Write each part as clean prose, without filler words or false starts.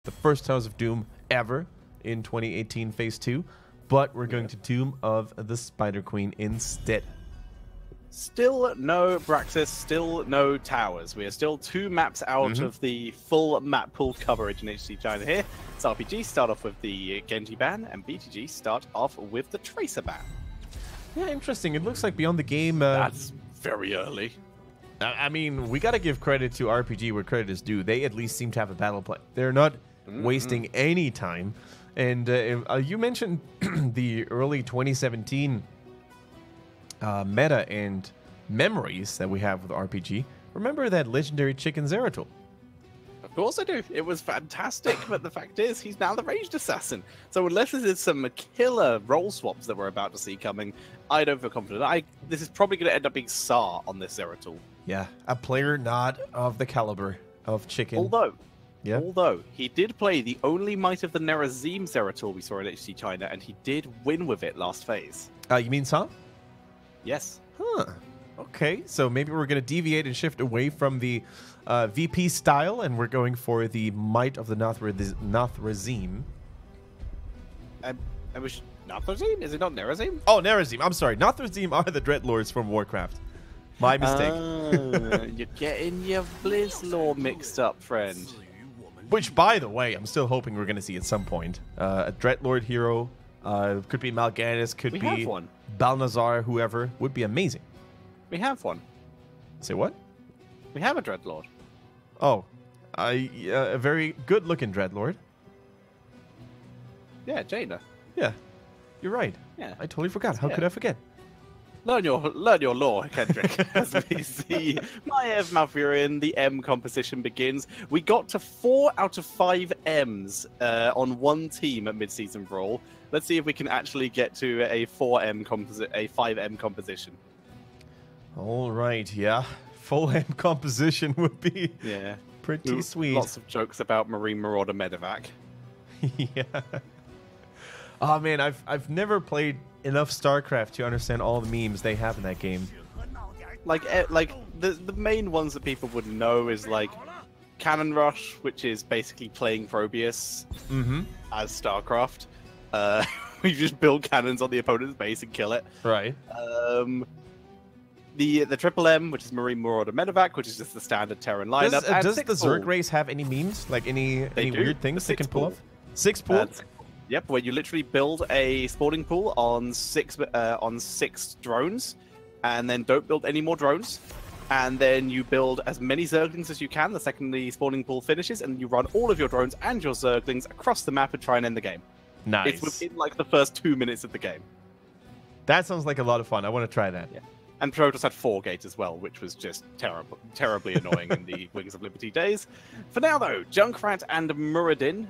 the first House of Doom ever in 2018 Phase 2, but we're going to Doom of the Spider Queen instead. Still no Braxis, still no towers. We are still 2 maps out of the full map pool coverage in HGC China here. So RPG start off with the Genji ban, and BTG start off with the Tracer ban. Yeah, interesting. It looks like Beyond the Game... That's very early. I mean, we got to give credit to RPG where credit is due. They at least seem to have a battle plan. They're not wasting any time. And you mentioned the early 2017 meta and memories that we have with RPG. Remember that legendary chicken Zeratul? Of course I do. It was fantastic, but the fact is, he's now the ranged assassin. So unless there's some killer role swaps that we're about to see coming, I don't feel confident. This is probably going to end up being Sar on this Zeratul. Yeah, a player not of the caliber of chicken. Although he did play the only Might of the Nerazim Zeratul we saw in HGC China, and he did win with it last phase. You mean Sar? Yes. Huh. Okay, so maybe we're going to deviate and shift away from the VP style, and we're going for the Might of the Nathrazim. Nathrazim? Is it not Nerazim? Oh, Nerazim. I'm sorry. Nathrazim are the Dreadlords from Warcraft. My mistake. You're getting your Blizzlore mixed up, friend. Which, by the way, I'm still hoping we're going to see at some point. A Dreadlord hero. Could be Mal'Ganis, could be Balnazar, whoever. Would be amazing. We have one. Say what? We have a Dreadlord. Oh. A very good-looking Dreadlord. Yeah, Jaina. Yeah. You're right. Yeah. I totally forgot. How could I forget? Learn your lore, Kendrick. As we see Maev Malfurion, the M composition begins. We got to 4 out of 5 M's on one team at mid-season brawl. Let's see if we can actually get to a 5M composition. All right, yeah. Full M composition would be pretty sweet. Lots of jokes about Marine Marauder Medevac. Yeah. Oh man, I've never played enough StarCraft to understand all the memes they have in that game. Like the main ones that people would know is like Cannon Rush, which is basically playing Probius as StarCraft. We just build cannons on the opponent's base and kill it. Right. The Triple M, which is Marine Marauder Medevac, which is just the standard Terran lineup. Does the Zerg race have any memes? Like any weird things they can pull off? 6 pool? Yep, where you literally build a spawning pool on 6 drones, and then don't build any more drones, and then you build as many Zerglings as you can the second the spawning pool finishes, and you run all of your drones and your Zerglings across the map and try and end the game. Nice. It's within like the first 2 minutes of the game. That sounds like a lot of fun. I want to try that. Yeah. And Protoss had 4 gates as well, which was just terribly annoying in the Wings of Liberty days. For now, though, Junkrat and Muradin,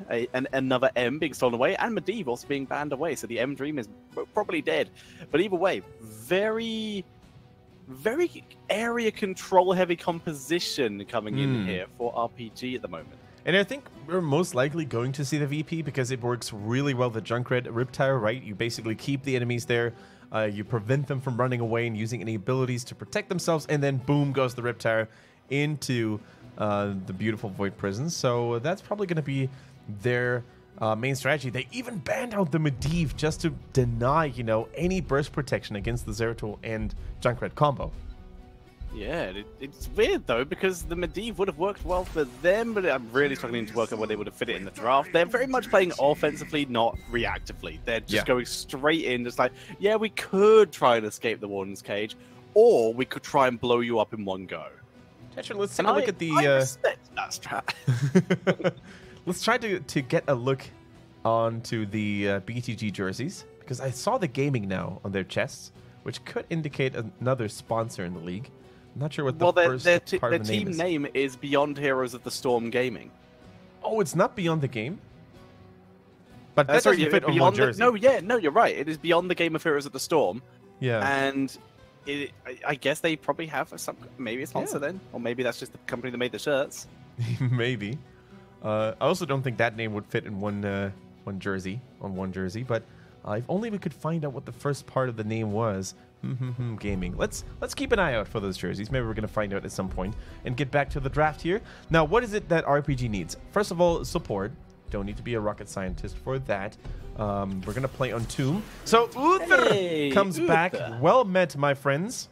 another M being stolen away, and Medivh also being banned away, so the M Dream is probably dead. But either way, very area control heavy composition coming in here for RPG at the moment. And I think we're most likely going to see the VP because it works really well with Junkrat Riptire, right? You basically keep the enemies there. You prevent them from running away and using any abilities to protect themselves, and then boom goes the Riptire into the beautiful Void Prisons. So that's probably going to be their main strategy. They even banned out the Medivh just to deny, any burst protection against the Zeratul and Junkrat combo. Yeah, it's weird though, because the Medivh would have worked well for them, but I'm really struggling to work out where they would have fit it in the draft. They're very much playing offensively, not reactively. They're just going straight in, just like, yeah, we could try and escape the Warden's Cage, or we could try and blow you up in one go. Actually, let's take a look at the... I respect that strat. Let's try to get a look onto the BTG jerseys, because I saw the gaming now on their chests, which could indicate another sponsor in the league. I'm not sure what the first part of the name is. Their team name is Beyond Heroes of the Storm Gaming. Oh, it's not Beyond the Game? But that doesn't fit on one jersey. No, you're right. It is Beyond the Game of Heroes of the Storm. Yeah. And I guess they probably have maybe a sponsor then. Or maybe that's just the company that made the shirts. Maybe. I also don't think that name would fit in one jersey, but if only we could find out what the first part of the name was. Gaming. Let's keep an eye out for those jerseys. Maybe we're going to find out at some point and get back to the draft here. Now, what is it that RPG needs? First of all, support. Don't need to be a rocket scientist for that. We're going to play on Tomb. So Uther comes back. Well met, my friends.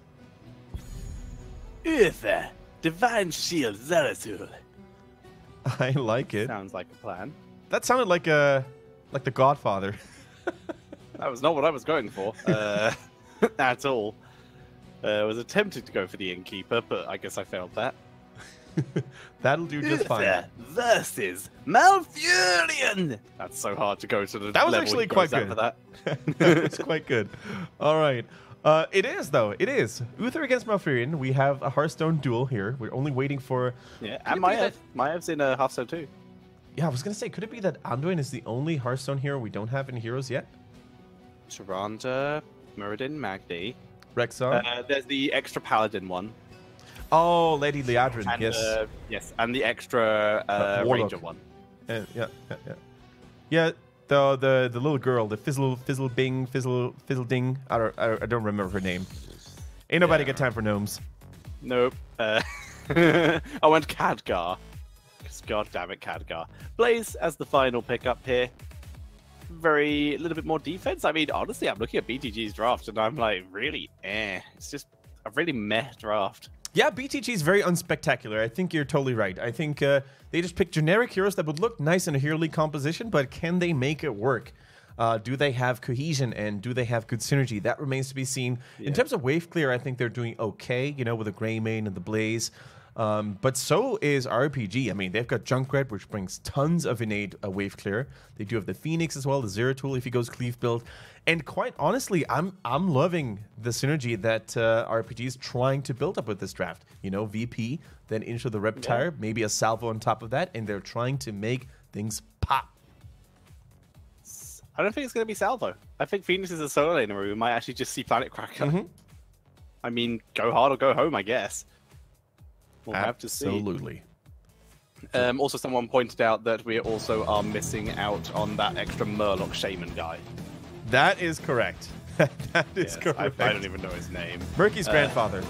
Uther, Divine Shield Zeratul. I like it. Sounds like a plan. That sounded like The Godfather. That was not what I was going for at all. I was attempting to go for the Innkeeper, but I guess I failed that. That'll do just fine. Versus Malfurion. That's so hard to go to the. That was level actually he quite goes at good. for that. It's quite good. All right. It is, though. It is. Uther against Malfurion. We have a Hearthstone duel here. We're only waiting for... Yeah, and Maiev. Maev's in Hearthstone too. Yeah, I was going to say, could it be that Anduin is the only Hearthstone hero we don't have in Heroes yet? Tyrande, Muradin, Magni. Rexxar? There's the extra Paladin one. Oh, Lady Liadrin, And, yes. yes, and the extra Ranger one. Yeah. Yeah, the little girl, the Fizzle Ding. I don't remember her name. Ain't nobody got time for gnomes. Nope. I went Khadgar. God damn it, Khadgar. Blaze as the final pickup here. A little bit more defense. I mean, honestly, I'm looking at BTG's draft and I'm like, really, It's just a really meh draft. Yeah, BTG is very unspectacular. I think you're totally right. I think they just picked generic heroes that would look nice in a Hero League composition, but can they make it work? Do they have cohesion and do they have good synergy? That remains to be seen. Yeah. In terms of wave clear, I think they're doing okay, you know, with the Greymane and the Blaze. But so is RPG. I mean, they've got Junkrat, which brings tons of innate wave clear. They do have the Phoenix as well, the Zeratul if he goes Cleave build. And quite honestly, I'm loving the synergy that RPG is trying to build up with this draft. You know, VP, then into the Reptile, maybe a Salvo on top of that, and they're trying to make things pop. I don't think it's going to be Salvo. I think Phoenix is a solo laner where we might actually just see Planet Cracker. I mean, go hard or go home, I guess. We'll have to see. Absolutely. Also, someone pointed out that we also are missing out on that extra Murloc Shaman guy. That is correct. That is correct. I don't even know his name. Murky's grandfather.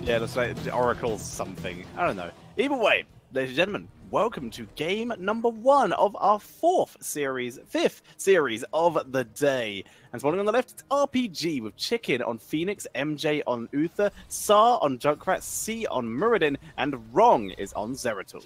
Yeah, that's like Oracle something. I don't know. Either way, ladies and gentlemen, welcome to game number 1 of our fifth series of the day. And spawning on the left, it's RPG with Chicken on Phoenix, MJ on Uther, Sar on Junkrat, C on Muradin, and Wrong is on Zeratul.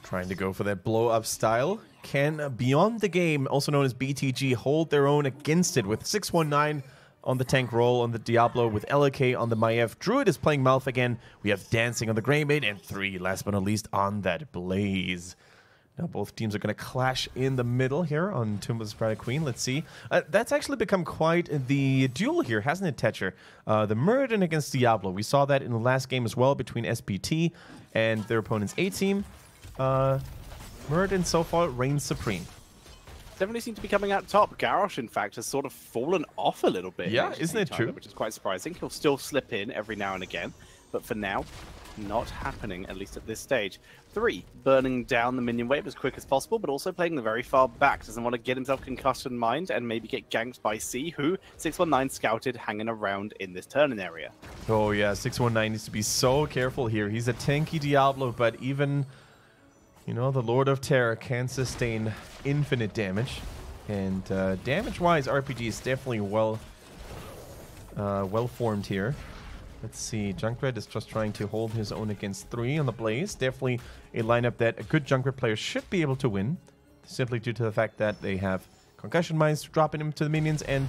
Trying to go for that blow-up style. Can Beyond the Game, also known as BTG, hold their own against it with 619 on the tank roll on the Diablo, with LK on the Maiev. Druid is playing Malf again. We have Dancing on the Greymane, and 3, last but not least, on that Blaze. Now both teams are going to clash in the middle here on Tomb of the Sprite Queen. Let's see. That's actually become quite the duel here, hasn't it, Tetcher? The Muradin against Diablo. We saw that in the last game as well between SPT and their opponent's A-team. Muradin so far reigns supreme. Definitely seem to be coming out top. Garrosh, in fact, has sort of fallen off a little bit. Yeah, isn't it true? Which is quite surprising. He'll still slip in every now and again, but for now, not happening, at least at this stage. 3, burning down the minion wave as quick as possible, but also playing the very far back. Doesn't want to get himself concussed in mind and maybe get ganked by C, who 619 scouted hanging around in this turning area. Oh yeah, 619 needs to be so careful here. He's a tanky Diablo, but even... you know, the Lord of Terror can sustain infinite damage. And damage-wise, RPG is definitely well formed here. Let's see, Junkrat is just trying to hold his own against 3 on the Blaze. Definitely a lineup that a good Junkrat player should be able to win, simply due to the fact that they have Concussion Mines dropping him to the minions and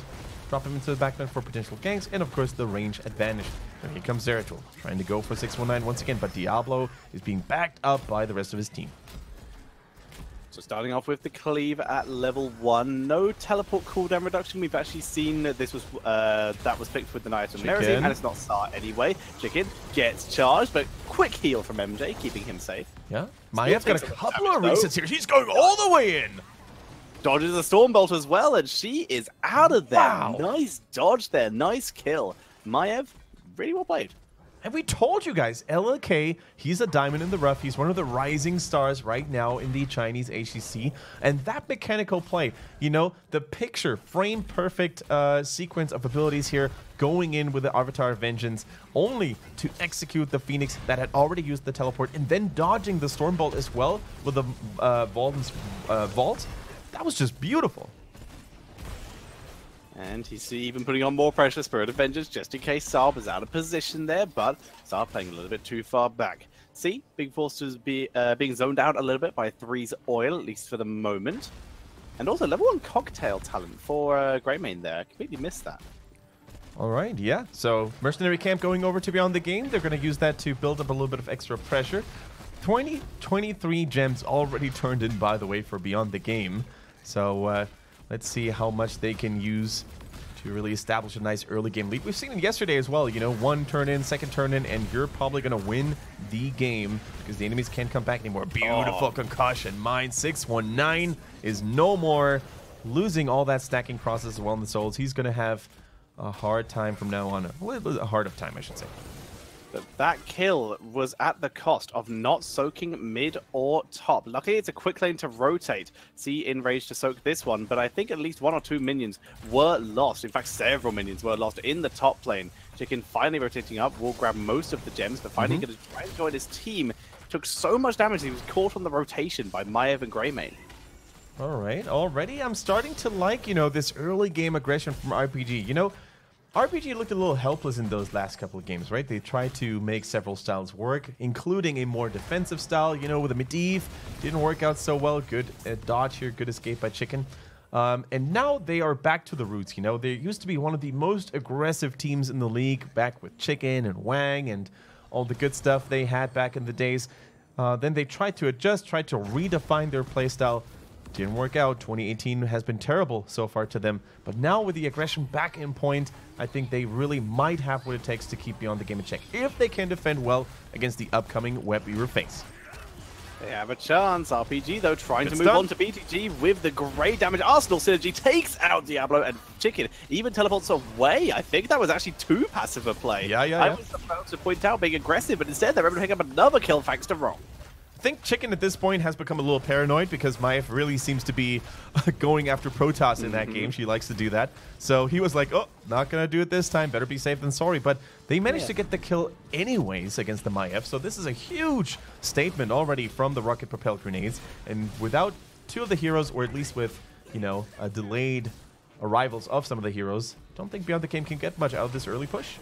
drop him into the backline for potential ganks, and of course the range advantage. And here comes Zeratul, trying to go for 619 once again, but Diablo is being backed up by the rest of his team. So starting off with the Cleave at level 1, no teleport cooldown reduction. We've actually seen that this was that was picked with the Knight of Merazine, and it's not Sar anyway. Chicken gets charged, but quick heal from MJ, keeping him safe. Yeah, Maev's got a couple of resets here. He's going all the way in. Dodges a Stormbolt as well, and she is out of there. Wow. Nice dodge there, nice kill. Maiev, really well played. And we told you guys, LLK, he's a diamond in the rough. He's one of the rising stars right now in the Chinese HGC. And that mechanical play, you know, the picture, frame perfect sequence of abilities here, going in with the Avatar Vengeance, only to execute the Phoenix that had already used the teleport, and then dodging the Stormbolt as well with the Volden's Vault. That was just beautiful. And he's even putting on more pressure. Spirit of Vengeance, just in case Saab is out of position there, but Saab playing a little bit too far back. See, Big Forces being zoned out a little bit by 3's oil, at least for the moment. And also level 1 cocktail talent for Greymane there. I completely missed that. All right, yeah. So Mercenary Camp going over to Beyond the Game. They're going to use that to build up a little bit of extra pressure. 23 gems already turned in, by the way, for Beyond the Game. So let's see how much they can use to really establish a nice early game lead. We've seen it yesterday as well, you know, one turn in, second turn in, and you're probably going to win the game because the enemies can't come back anymore. Beautiful concussion. Mine 619 is no more, losing all that stacking process as well in the souls. He's going to have a hard time from now on. A hard of time, I should say. But that kill was at the cost of not soaking mid or top. Luckily, it's a quick lane to rotate. See, Enrage to soak this one, but I think at least 1 or 2 minions were lost. In fact, several minions were lost in the top lane. Chicken finally rotating up, will grab most of the gems, but finally going to try and join his team. Took so much damage, he was caught on the rotation by Maiev and Greymane. All right, already I'm starting to like, you know, this early game aggression from RPG. You know, RPG looked a little helpless in those last couple of games, right? They tried to make several styles work, including a more defensive style, you know, with a Medivh. Didn't work out so well. Good dodge here, good escape by Chicken. And now they are back to the roots, you know. They used to be one of the most aggressive teams in the league, back with Chicken and Wang and all the good stuff they had back in the days. Then they tried to adjust, tried to redefine their playstyle. Didn't work out. 2018 has been terrible so far to them. But now with the aggression back in point, I think they really might have what it takes to keep Beyond the Game in check, if they can defend well against the upcoming Web Weaver face. They have a chance. RPG, though, trying to move on to BTG with the great damage. Arsenal Synergy takes out Diablo, and Chicken even teleports away. I think that was actually too passive a play. I was about to point out being aggressive, but instead they're able to pick up another kill thanks to Wrong. I think Chicken at this point has become a little paranoid because Maiev really seems to be going after Protoss in that game. She likes to do that. So he was like, oh, not going to do it this time. Better be safe than sorry. But they managed to get the kill anyways against the Maiev. So this is a huge statement already from the rocket-propelled grenades. And without 2 of the heroes, or at least with, you know, delayed arrivals of some of the heroes, don't think Beyond the Game can get much out of this early push.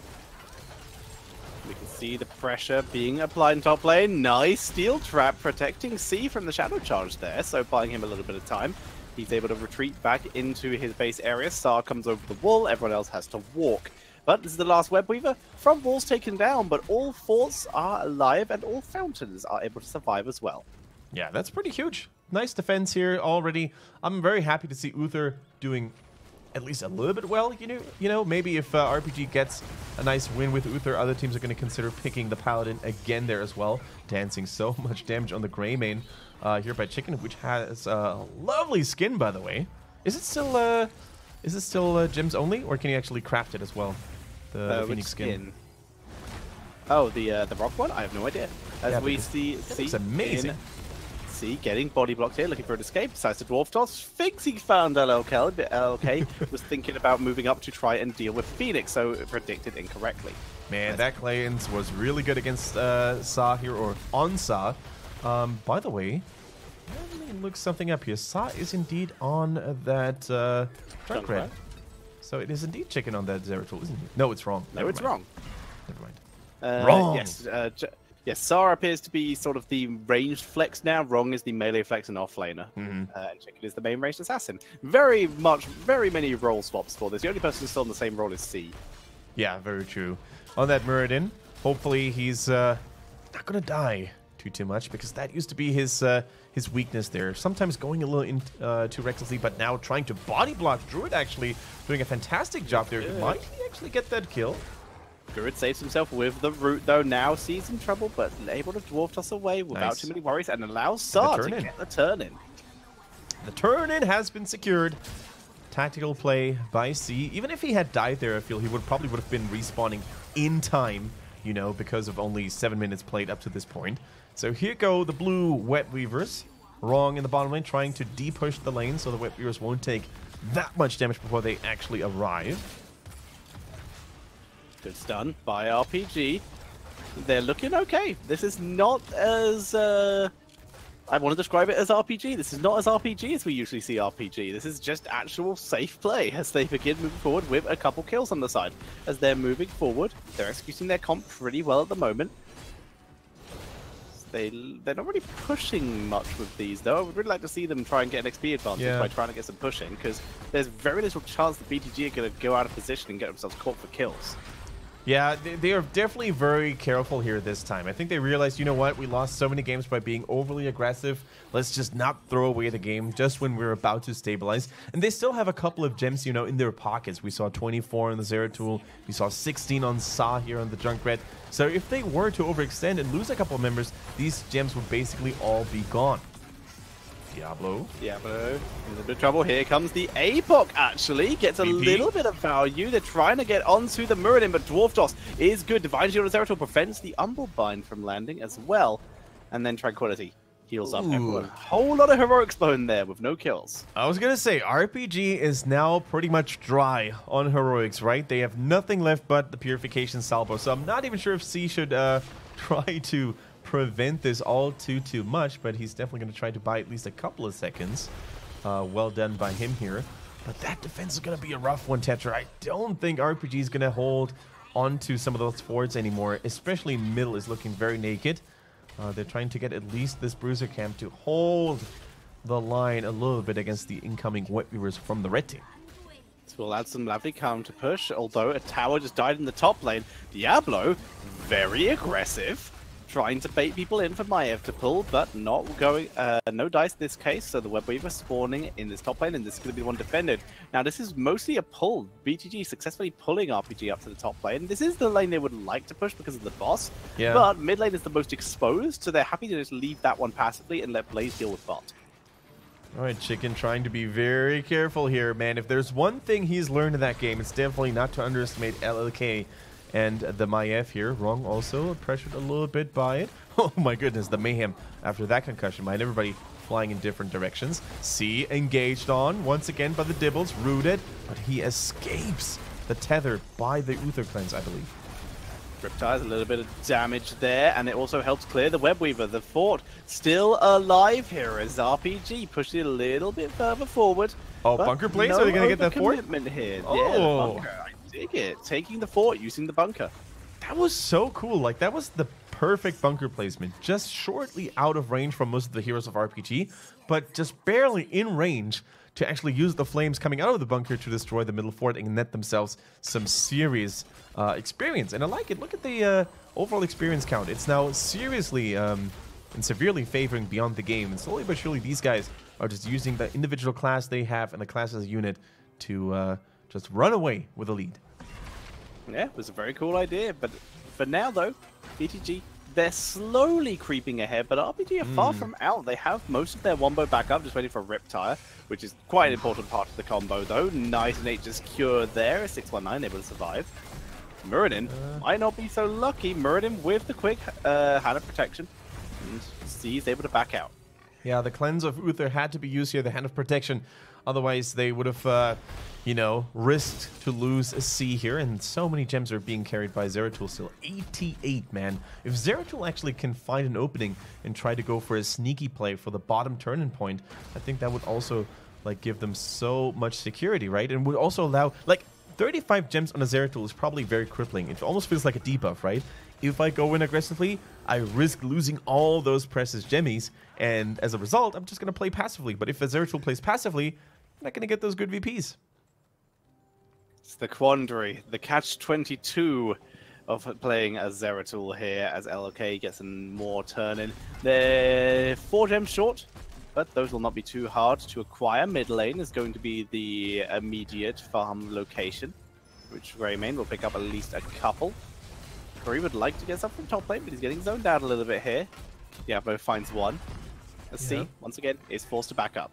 We can see the pressure being applied in top lane. Nice steel trap protecting C from the shadow charge there, so buying him a little bit of time. He's able to retreat back into his base area. Sar comes over the wall, everyone else has to walk. But this is the last Web Weaver. Front wall's taken down, but all forts are alive and all fountains are able to survive as well. Yeah, that's pretty huge. Nice defense here already. I'm very happy to see Uther doing at least a little bit well. You know, maybe if RPG gets a nice win with Uther, other teams are going to consider picking the Paladin again there as well. Dancing so much damage on the Greymane here by Chicken, which has a lovely skin, by the way. Is it still gems only, or can you actually craft it as well? The Phoenix skin. Oh, the rock one? I have no idea. As we see, it's amazing. Getting body blocked here, looking for an escape. Decides to dwarf toss. Thinks he found LLK, but LLK was thinking about moving up to try and deal with Phoenix, so predicted incorrectly. Man, that cleanse was really good against Sa here, or on Sa. By the way, let me look something up here. Sa is indeed on that Junkrat. So it is indeed Chicken on that Zeratul, isn't it? No, it's wrong. No, it's wrong. Never mind. Wrong! Yes, Sar appears to be sort of the ranged flex now. Wrong is the melee flex and off-laner. And Chicken is the main ranged assassin. Very many role swaps for this. The only person still in the same role is C. Yeah, very true. On that Muradin, hopefully he's not going to die too much, because that used to be his weakness there. Sometimes going a little too recklessly, but now trying to body block. Druid actually doing a fantastic job there. Might he actually get that kill? Druid saves himself with the root, though. Now sees in trouble, but able to dwarf toss away without too many worries, and allows Sar to get the turn-in. The turn-in has been secured. Tactical play by C. Even if he had died there, I feel he probably would have been respawning in time you know, because of only 7 minutes played up to this point. So here go the blue Web Weavers. Wrong in the bottom lane, trying to de-push the lane so the Web Weavers won't take that much damage before they actually arrive. Good stun by RPG. They're looking okay. This is not as... I want to describe it as RPG. This is not as RPG as we usually see RPG. This is just actual safe play as they begin moving forward with a couple kills on the side. As they're moving forward, they're executing their comp pretty well at the moment. They're not really pushing much with these, though. I would really like to see them try and get an XP advantage by trying to get some pushing, because there's very little chance that BTG are going to go out of position and get themselves caught for kills. Yeah, they are definitely very careful here this time. I think they realized, you know what, we lost so many games by being overly aggressive. Let's just not throw away the game just when we're about to stabilize. And they still have a couple of gems, you know, in their pockets. We saw 24 on the Zeratul. We saw 16 on Sa here on the Junkrat. So if they were to overextend and lose a couple of members, these gems would basically all be gone. Diablo in a bit of trouble. Here comes the Apoc, actually. Gets a little bit of value. They're trying to get onto the Muradin, but Dwarf Toss is good. Divine Shield of Zeratul prevents the Umblebind from landing as well. And then Tranquility heals up everyone. Whole lot of heroics bone there with no kills. I was going to say, RPG is now pretty much dry on heroics, right? They have nothing left but the Purification Salvo. So I'm not even sure if C should try to prevent this all too much, but he's definitely going to try to buy at least a couple of seconds. Well done by him here. But that defense is going to be a rough one, Tetra. I don't think RPG is going to hold onto some of those forwards anymore, especially middle is looking very naked. They're trying to get at least this Bruiser camp to hold the line a little bit against the incoming Web Weavers from the red team. This will add some lovely counter push, although a tower just died in the top lane. Diablo, very aggressive. Trying to bait people in for Maiev to pull, but not going, no dice in this case, so the Web Weaver spawning in this top lane, and this is going to be the one defended. Now, this is mostly a pull. BTG successfully pulling RPG up to the top lane. This is the lane they would like to push because of the boss, but mid lane is the most exposed, so they're happy to just leave that one passively and let Blaze deal with bot. All right, Chicken trying to be very careful here, man. If there's one thing he's learned in that game, it's definitely not to underestimate LLK. And the Maiev here, wrong also, pressured a little bit by it. Oh my goodness, the mayhem after that concussion. Mind everybody flying in different directions. C engaged on, once again by the Dibbles, rooted, but he escapes the tether by the Uther Cleanse, I believe. Riptide's a little bit of damage there, and it also helps clear the Web Weaver. The fort still alive here as RPG pushed it a little bit further forward. Oh, bunker plays? Are they going to get that fort? Commitment here. Oh. Yeah, the bunker. Dig it, taking the fort using the bunker. That was so cool. Like, that was the perfect bunker placement. Just shortly out of range from most of the heroes of RPG, but just barely in range to actually use the flames coming out of the bunker to destroy the middle fort and net themselves some serious experience. And I like it. Look at the overall experience count. It's now seriously and severely favoring Beyond the Game. And slowly but surely, these guys are just using the individual class they have and the class as a unit to just run away with a lead. Yeah, it was a very cool idea, but for now though, BTG, they're slowly creeping ahead, but RPG are far from out. They have most of their wombo back up, just waiting for Riptire, which is quite an important part of the combo though. Nice and 8 just cured there, 619 able to survive. Muradin might not be so lucky. Muradin with the quick hand of protection, and C is able to back out. Yeah, the cleanse of Uther had to be used here, the hand of protection. Otherwise, they would have, you know, risked to lose a C here. And so many gems are being carried by Zeratul still. 88, man. If Zeratul actually can find an opening and try to go for a sneaky play for the bottom turning point, I think that would also, like, give them so much security, right? And would also allow, like, 35 gems on a Zeratul is probably very crippling. It almost feels like a debuff, right? If I go in aggressively, I risk losing all those precious gemmies, and as a result, I'm just going to play passively. But if a Zeratul plays passively, I'm not going to get those good VPs. It's the quandary, the catch-22 of playing as Zeratul here, as LLK gets some more turn-in. They're 4 gems short, but those will not be too hard to acquire. Mid lane is going to be the immediate farm location, which Greymane will pick up at least a couple. Curry would like to get some from top lane, but he's getting zoned out a little bit here. Diablo finds one. Let's see, once again, is forced to back up.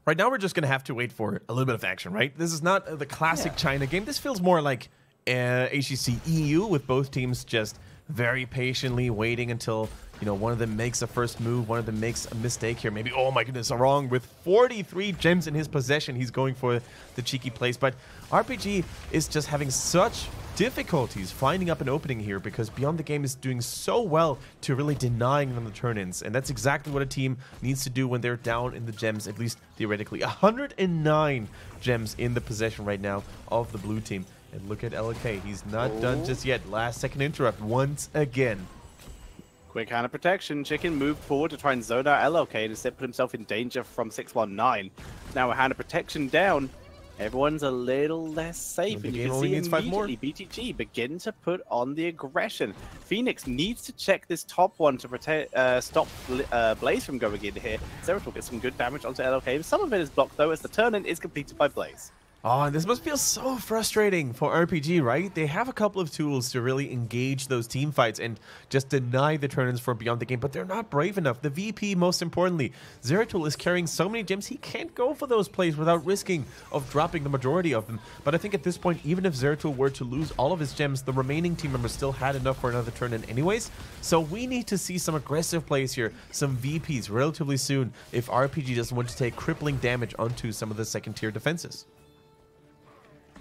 Right now, we're just going to have to wait for a little bit of action, right? This is not the classic China game. This feels more like HGC EU, with both teams just very patiently waiting until, you know, one of them makes a first move, one of them makes a mistake here. Maybe, oh my goodness, wrong. With 43 gems in his possession, he's going for the cheeky plays. But RPG is just having such difficulties finding up an opening here because Beyond the Game is doing so well to really denying them the turn-ins. And that's exactly what a team needs to do when they're down in the gems, at least theoretically. 109 gems in the possession right now of the blue team. And look at LK. He's not done just yet. Last second interrupt once again. Quick hand of protection. Chicken moved forward to try and zone out LK and instead put himself in danger from 619. Now a hand of protection down. Everyone's a little less safe. And you can see immediately BTG begin to put on the aggression. Phoenix needs to check this top one to protect, stop Blaze from going in here. Zeratul gets some good damage onto LK. Some of it is blocked though as the turn-in is completed by Blaze. Oh, and this must feel so frustrating for RPG, right? They have a couple of tools to really engage those team fights and just deny the turn-ins from Beyond the Game, but they're not brave enough. The VP, most importantly, Zeratul is carrying so many gems, he can't go for those plays without risking of dropping the majority of them. But I think at this point, even if Zeratul were to lose all of his gems, the remaining team members still had enough for another turn-in anyways. So we need to see some aggressive plays here, some VPs relatively soon, if RPG doesn't want to take crippling damage onto some of the second-tier defenses.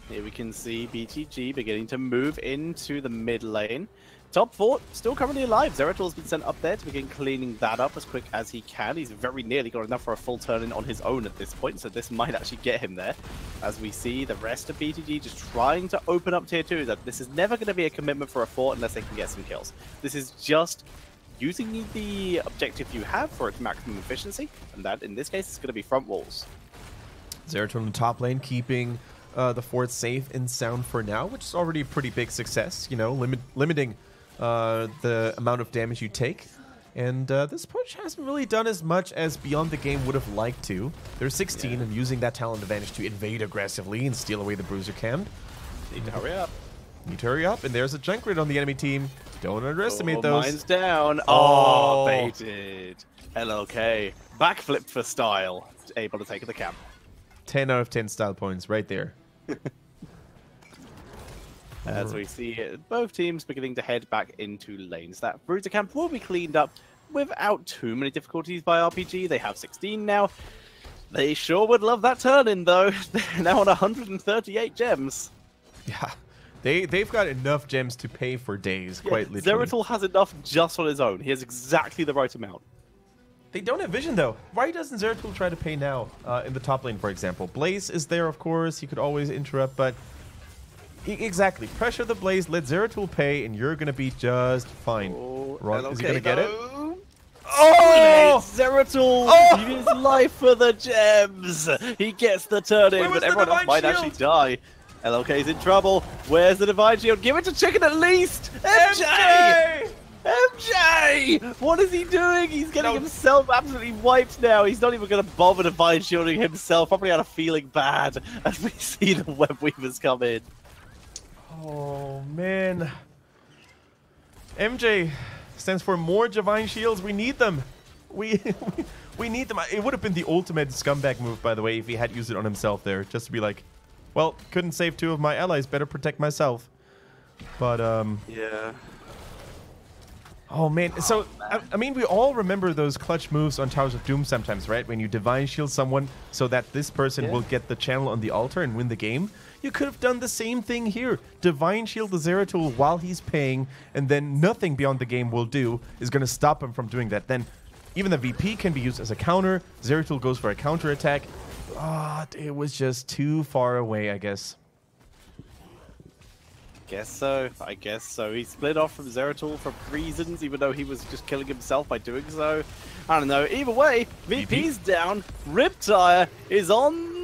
Here we can see BTG beginning to move into the mid lane. Top 4 still currently alive. Zeratul's been sent up there to begin cleaning that up as quick as he can. He's very nearly got enough for a full turn-in on his own at this point, so this might actually get him there. As we see the rest of BTG just trying to open up tier 2. That this is never going to be a commitment for a fort unless they can get some kills. This is just using the objective you have for its maximum efficiency, and that in this case is going to be front walls. Zeratul in the top lane keeping the fort safe and sound for now, which is already a pretty big success, you know, limiting the amount of damage you take. And this push hasn't really done as much as Beyond the Game would have liked to. They're 16 and using that talent advantage to invade aggressively and steal away the bruiser cam. Need to hurry up. Need to hurry up, and there's a Junkrat on the enemy team. Don't underestimate those. Mine's down. Oh, baited. LLK. Backflip for style. Able to take the camp. 10 out of 10 style points right there. As we see both teams beginning to head back into lanes. That bruiser camp will be cleaned up without too many difficulties by RPG. They have 16 now. They sure would love that turn-in, though. They're now on 138 gems. Yeah, they've got enough gems to pay for days, quite literally. Zeratul has enough just on his own. He has exactly the right amount. They don't have vision, though. Why doesn't Zeratul try to pay now in the top lane, for example? Blaze is there, of course. He could always interrupt, but... Exactly. Pressure the Blaze, let Zeratul pay, and you're going to be just fine. Ron, is he going to get it? Oh! Zeratul! Oh! His life for the gems! He gets the turn-in, but everyone else might actually die. LLK's in trouble. Where's the Divine Shield? Give it to Chicken at least! MJ! MJ! What is he doing? He's getting himself absolutely wiped now. He's not even going to bother Divine Shielding himself. Probably out of feeling bad as we see the Web Weavers come in. Oh, man. MJ stands for more Divine Shields. We need them. We need them. It would have been the ultimate scumbag move, by the way, if he had used it on himself there. Just to be like, well, couldn't save 2 of my allies. Better protect myself. But, yeah. Oh, man. So, I mean, we all remember those clutch moves on Towers of Doom sometimes, right? When you Divine Shield someone so that this person will get the channel on the altar and win the game. You could have done the same thing here. Divine Shield the Zeratul while he's paying, and then nothing Beyond the Game will do is going to stop him from doing that. Then even the VP can be used as a counter. Zeratul goes for a counter attack. Ah, it was just too far away, I guess. Guess so. I guess so. He split off from Zeratul for reasons, even though he was just killing himself by doing so. I don't know. Either way, VP's down. Riptire is on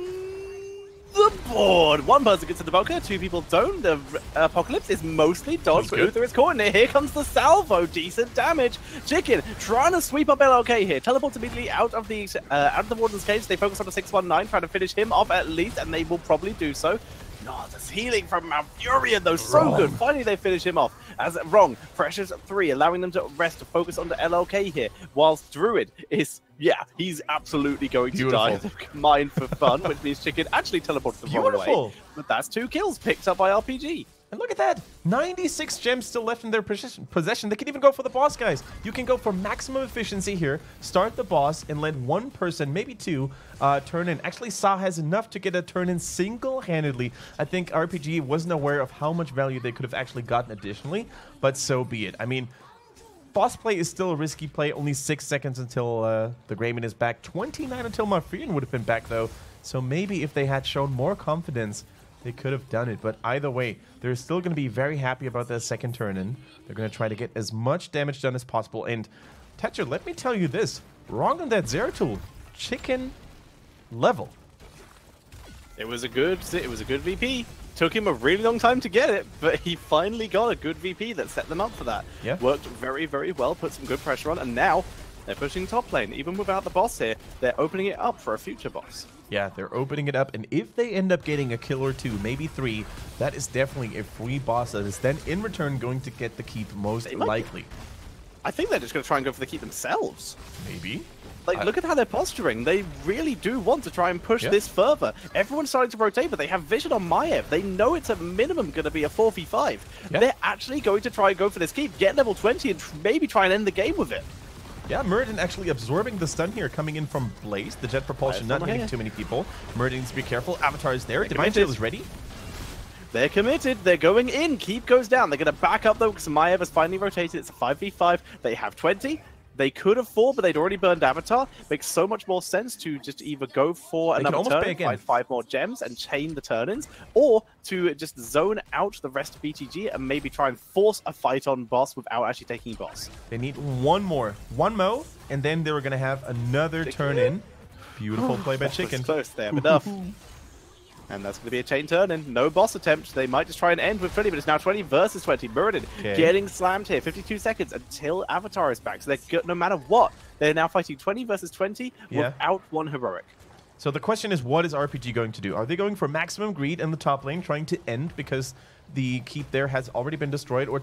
the board. One person gets to the bunker, 2 people don't. The Apocalypse is mostly dodged, but Uther is caught in it. Here comes the salvo. Decent damage. Chicken trying to sweep up LLK here. Teleports immediately out of the Warden's cage. They focus on the 619, trying to finish him off at least, and they will probably do so. No, this healing from Malfurion, though, so good. Finally, they finish him off. As wrong, pressures 3, allowing them to rest to focus on the LLK here, whilst Druid is Yeah, he's absolutely going to die. Mine for fun, which means Chicken actually teleported the wrong way. But that's 2 kills picked up by RPG. And look at that, 96 gems still left in their possession. They can even go for the boss, guys. You can go for maximum efficiency here, start the boss, and let one person, maybe 2, turn in. Actually, Sa has enough to get a turn in single-handedly. I think RPG wasn't aware of how much value they could have actually gotten additionally, but so be it. I mean, boss play is still a risky play. Only 6 seconds until the Greymane is back. 29 until Marfrian would have been back, though. So maybe if they had shown more confidence, they could have done it. But either way, they're still going to be very happy about their second turn in. They're going to try to get as much damage done as possible. And Tetcher, let me tell you this. Wrong on that Zeratul. Chicken level. It was a good VP. Took him a really long time to get it, but he finally got a good VP that set them up for that. Yeah. Worked very, very well, put some good pressure on, and now they're pushing top lane. Even without the boss here, they're opening it up for a future boss. Yeah, they're opening it up, and if they end up getting a kill or 2, maybe 3, that is definitely a free boss that is then in return going to get the keep most likely. I think they're just going to try and go for the keep themselves. Maybe. Like, look at how they're posturing. They really do want to try and push this further. Everyone's starting to rotate, but they have vision on Maiev. They know it's at minimum going to be a 4v5. Yeah. They're actually going to try and go for this keep, get level 20, and maybe try and end the game with it. Yeah, Muradin actually absorbing the stun here, coming in from Blaze. The jet propulsion not hitting too many people. Muradin needs to be careful. Avatar is there. Divine Tail is ready. They're committed. They're going in. Keep goes down. They're going to back up, though, because Maiev has finally rotated. It's a 5v5. They have 20. They could have 4, but they'd already burned Avatar. Makes so much more sense to just either go for another turn, find 5 more gems, and chain the turn-ins, or to just zone out the rest of BTG and maybe try and force a fight on boss without actually taking boss. They need one more. One mo, and then they were going to have another turn-in. Beautiful play by Chicken. Close. They have enough. And that's going to be a chain turn-in. No boss attempt. They might just try and end with 20, but it's now 20 versus 20. Muradin getting slammed here. 52 seconds until Avatar is back. So they're good no matter what. They're now fighting 20 versus 20 without one heroic. So the question is, what is RPG going to do? Are they going for maximum greed in the top lane, trying to end because the keep there has already been destroyed, or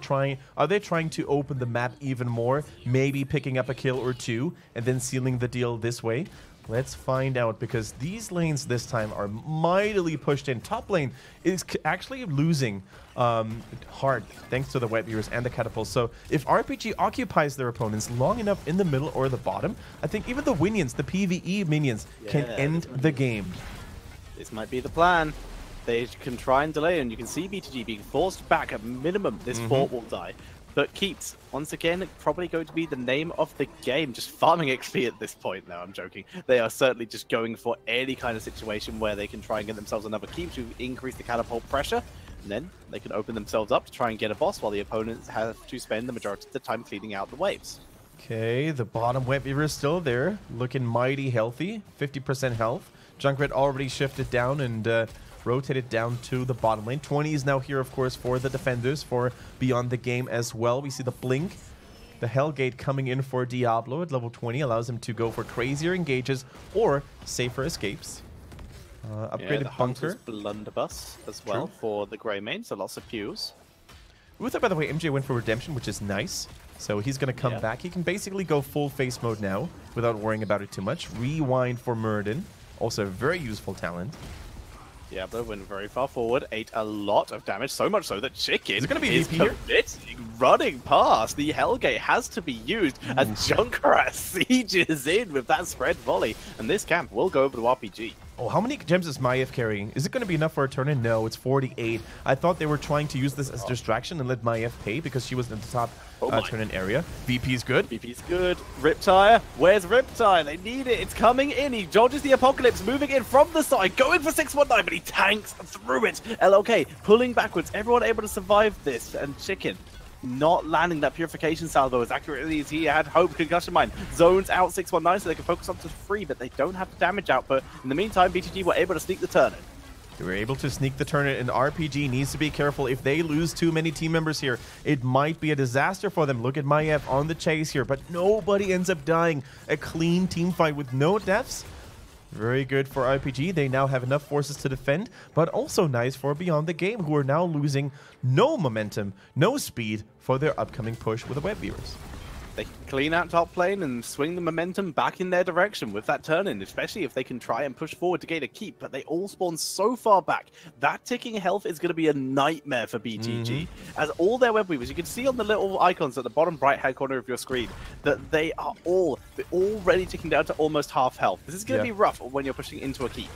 are they trying to open the map even more, maybe picking up a kill or 2, and then sealing the deal this way? Let's find out, because these lanes this time are mightily pushed in. Top lane is actually losing hard thanks to the web viewers and the catapults. So if RPG occupies their opponents long enough in the middle or the bottom, I think even the minions, the PvE minions, can end the game. This might be the plan. They can try and delay, and you can see BTG being forced back. At minimum, this fort will die. But keeps, once again, probably going to be the name of the game. Just farming XP at this point. No, I'm joking. They are certainly just going for any kind of situation where they can try and get themselves another keep to increase the catapult pressure. And then they can open themselves up to try and get a boss while the opponents have to spend the majority of the time cleaning out the waves. Okay, the bottom web viewer is still there. Looking mighty healthy. 50% health. Junkrat already shifted down and rotated down to the bottom lane. 20 is now here, of course, for the defenders, for Beyond the Game as well. We see the blink. The Hellgate coming in for Diablo at level 20 allows him to go for crazier engages or safer escapes. Upgraded bunker. Blunderbuss as well for the Greymane, so lots of pews. Uther, by the way, MJ went for redemption, which is nice. So he's going to come back. He can basically go full face mode now without worrying about it too much. Rewind for Muradin, also a very useful talent. Diablo went very far forward, ate a lot of damage, so much so that Chicken is committing, running past. The Hellgate has to be used as Junkrat sieges in with that spread volley, and this camp will go over to RPG. Oh, how many gems is Maiev carrying? Is it going to be enough for a turn-in? No, it's 48. I thought they were trying to use this as distraction and let Maiev pay because she was in the top turn-in area. VP's good. VP's good. Riptire. Where's Riptire? They need it. It's coming in. He dodges the Apocalypse, moving in from the side, going for 619, but he tanks through it. LOK pulling backwards. Everyone able to survive this, and Chicken not landing that purification salvo as accurately as he had hoped. Concussion Mine zones out 619 so they can focus on to 3, but they don't have the damage output. In the meantime, BTG were able to sneak the turn in. They were able to sneak the turn in, and RPG needs to be careful. If they lose too many team members here, it might be a disaster for them. Look at Maiev on the chase here, but nobody ends up dying. A clean team fight with no deaths. Very good for RPG. They now have enough forces to defend, but also nice for Beyond the Game, who are now losing no momentum, no speed for their upcoming push with the web viewers. they can clean out top lane and swing the momentum back in their direction with that turn-in, especially if they can try and push forward to gain a keep, but they all spawn so far back. That ticking health is going to be a nightmare for BTG, as all their web weavers, you can see on the little icons at the bottom right-hand corner of your screen, that they're already ticking down to almost half health. This is going to be rough when you're pushing into a keep.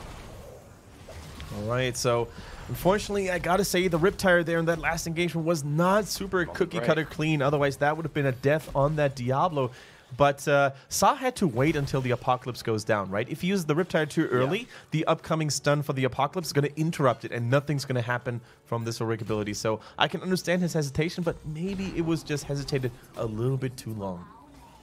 All right, so unfortunately, I gotta say the Riptire there in that last engagement was not super cookie-cutter clean. Otherwise, that would have been a death on that Diablo. But Sa had to wait until the Apocalypse goes down, right? If he uses the Riptire too early, the upcoming stun for the Apocalypse is going to interrupt it, and nothing's going to happen from this heroic ability. So I can understand his hesitation, but maybe it was just hesitated a little bit too long.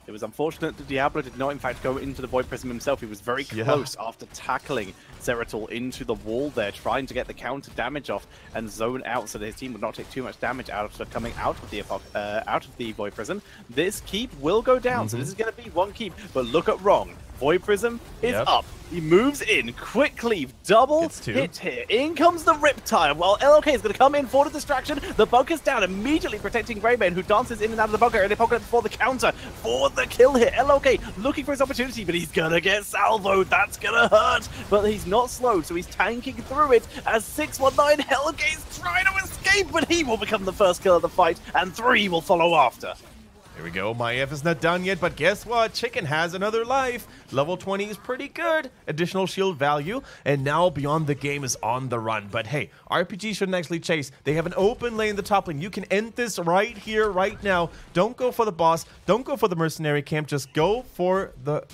It was unfortunate that Diablo did not, in fact, go into the Void Prism himself. He was very close after tackling Zeratul into the wall there, trying to get the counter damage off and zone out so that his team would not take too much damage out of coming out of the Void Prism. This keep will go down, so this is going to be one keep. But look at Wrong. Void Prism is up. He moves in quickly, double hit here. In comes the Riptire. Well, LOK is going to come in for the distraction. The bunker's down, immediately protecting Greymane, who dances in and out of the bunker, and Apocalypse for the counter, for the kill here. LOK looking for his opportunity, but he's going to get salvoed. That's going to hurt, but he's not slowed, so he's tanking through it as 619 Hellgate's trying to escape, but he will become the first kill of the fight, and 3 will follow after. Here we go. Maiev is not done yet, but guess what? Chicken has another life. Level 20 is pretty good. Additional shield value. And now Beyond the Game is on the run. But hey, RPG shouldn't actually chase. They have an open lane in the top lane. You can end this right here, right now. Don't go for the boss. Don't go for the mercenary camp. Just go for the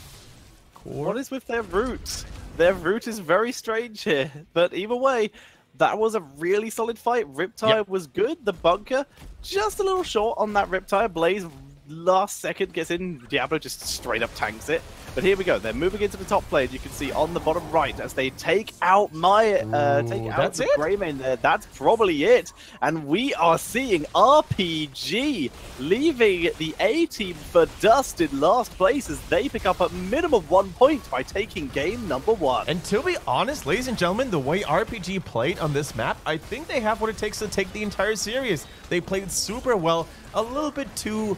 core. What is with their route? Their route is very strange here. But either way, that was a really solid fight. Riptire was good. The bunker, just a little short on that Riptire. Blaze last second gets in, Diablo just straight up tanks it. But here we go, they're moving into the top lane. You can see on the bottom right as they take out the Greymane there. That's probably it. And we are seeing RPG leaving the A team for dust in last place as they pick up a minimum 1 point by taking game number 1. And to be honest, ladies and gentlemen, the way RPG played on this map, I think they have what it takes to take the entire series. They played super well, a little bit too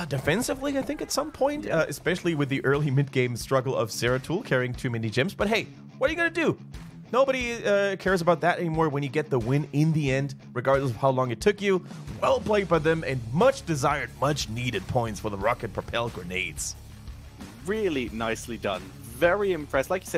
defensively, I think, at some point, especially with the early mid-game struggle of Zeratul carrying too many gems. But hey, what are you going to do? Nobody cares about that anymore when you get the win in the end, regardless of how long it took you. Well played by them, and much desired, much needed points for the rocket-propelled grenades. Really nicely done. Very impressed. Like you said,